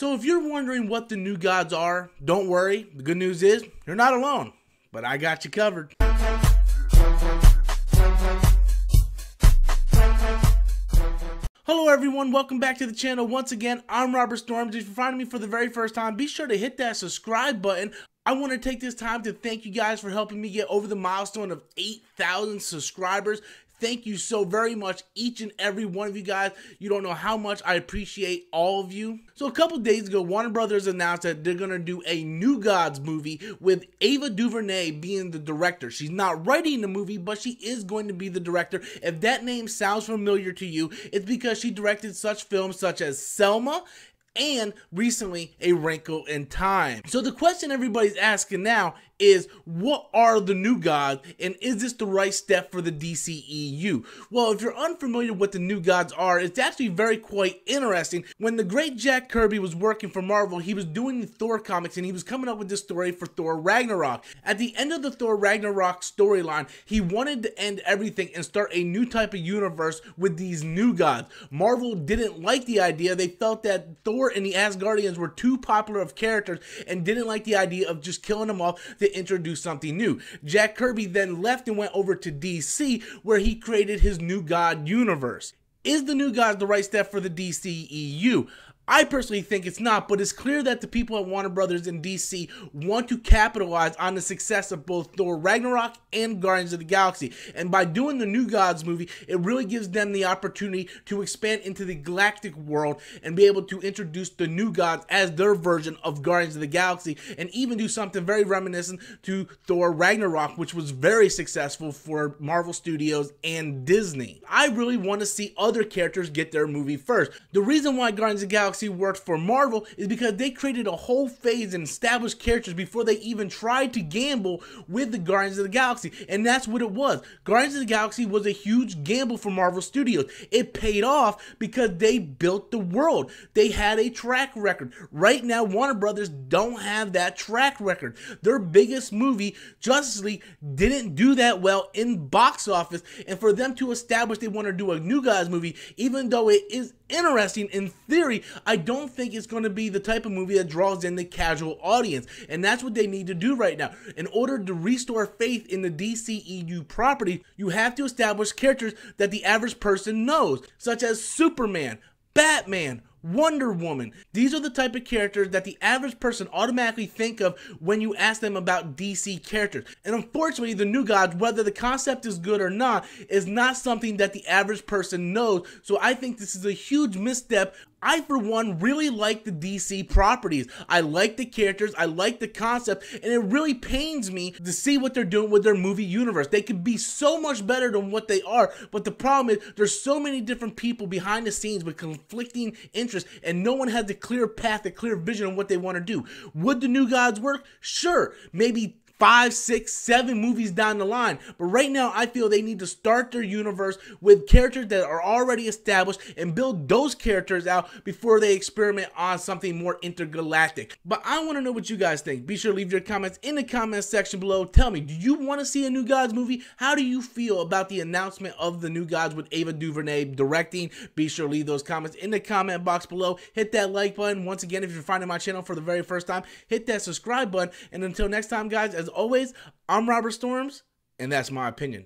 So if you're wondering what the new gods are, don't worry. The good news is you're not alone, but I got you covered. Hello everyone, welcome back to the channel. Once again, I'm Robert Storms. If you're finding me for the very first time, be sure to hit that subscribe button. I want to take this time to thank you guys for helping me get over the milestone of 8,000 subscribers. Thank you so very much, each and every one of you guys. You don't know how much I appreciate all of you. So a couple days ago, Warner Brothers announced that they're going to do a New Gods movie with Ava Duvernay being the director. She's not writing the movie, but she is going to be the director. If that name sounds familiar to you, it's because she directed such films such as Selma and recently A Wrinkle in Time. So the question everybody's asking now is, what are the new gods, and is this the right step for the DCEU? Well, if you're unfamiliar with what the new gods are, it's actually quite interesting. When the great Jack Kirby was working for Marvel, he was doing the Thor comics and he was coming up with this story for Thor Ragnarok. At the end of the Thor Ragnarok storyline, he wanted to end everything and start a new type of universe with these new gods. Marvel didn't like the idea. They felt that Thor and the Asgardians were too popular of characters and didn't like the idea of just killing them off to introduce something new. Jack Kirby then left and went over to DC, where he created his new god universe. Is the new gods the right step for the DCEU? I personally think it's not, but it's clear that the people at Warner Brothers and DC want to capitalize on the success of both Thor Ragnarok and Guardians of the Galaxy. And by doing the New Gods movie, it really gives them the opportunity to expand into the galactic world and be able to introduce the New Gods as their version of Guardians of the Galaxy, and even do something very reminiscent to Thor Ragnarok, which was very successful for Marvel Studios and Disney. I really want to see other characters get their movie first. The reason why Guardians of the Galaxy worked for Marvel is because they created a whole phase and established characters before they even tried to gamble with the Guardians of the Galaxy, and that's what it was. Guardians of the Galaxy was a huge gamble for Marvel Studios. It paid off because they built the world. They had a track record. Right now, Warner Brothers don't have that track record. Their biggest movie, Justice League, didn't do that well in box office, and for them to establish they want to do a New Gods movie, even though it is interesting in theory, I don't think it's going to be the type of movie that draws in the casual audience, and that's what they need to do right now. In order to restore faith in the DCEU property, you have to establish characters that the average person knows, such as Superman, Batman, Wonder Woman. These are the type of characters that the average person automatically think of when you ask them about DC characters. And unfortunately, the New Gods, whether the concept is good or not, is not something that the average person knows. So I think this is a huge misstep. I, for one, really like the DC properties. I like the characters, I like the concept, and it really pains me to see what they're doing with their movie universe. They could be so much better than what they are, but the problem is there's so many different people behind the scenes with conflicting interests, and no one has a clear path, a clear vision of what they want to do. Would the New Gods work? Sure, maybe 5, 6, 7 movies down the line. But right now, I feel they need to start their universe with characters that are already established and build those characters out before they experiment on something more intergalactic. But I want to know what you guys think. Be sure to leave your comments in the comments section below. Tell me, do you want to see a New Gods movie? How do you feel about the announcement of the New Gods with Ava Duvernay directing? Be sure to leave those comments in the comment box below. Hit that like button. Once again, if you're finding my channel for the very first time, hit that subscribe button. And until next time, guys, as always, I'm Robert Storms, and that's my opinion.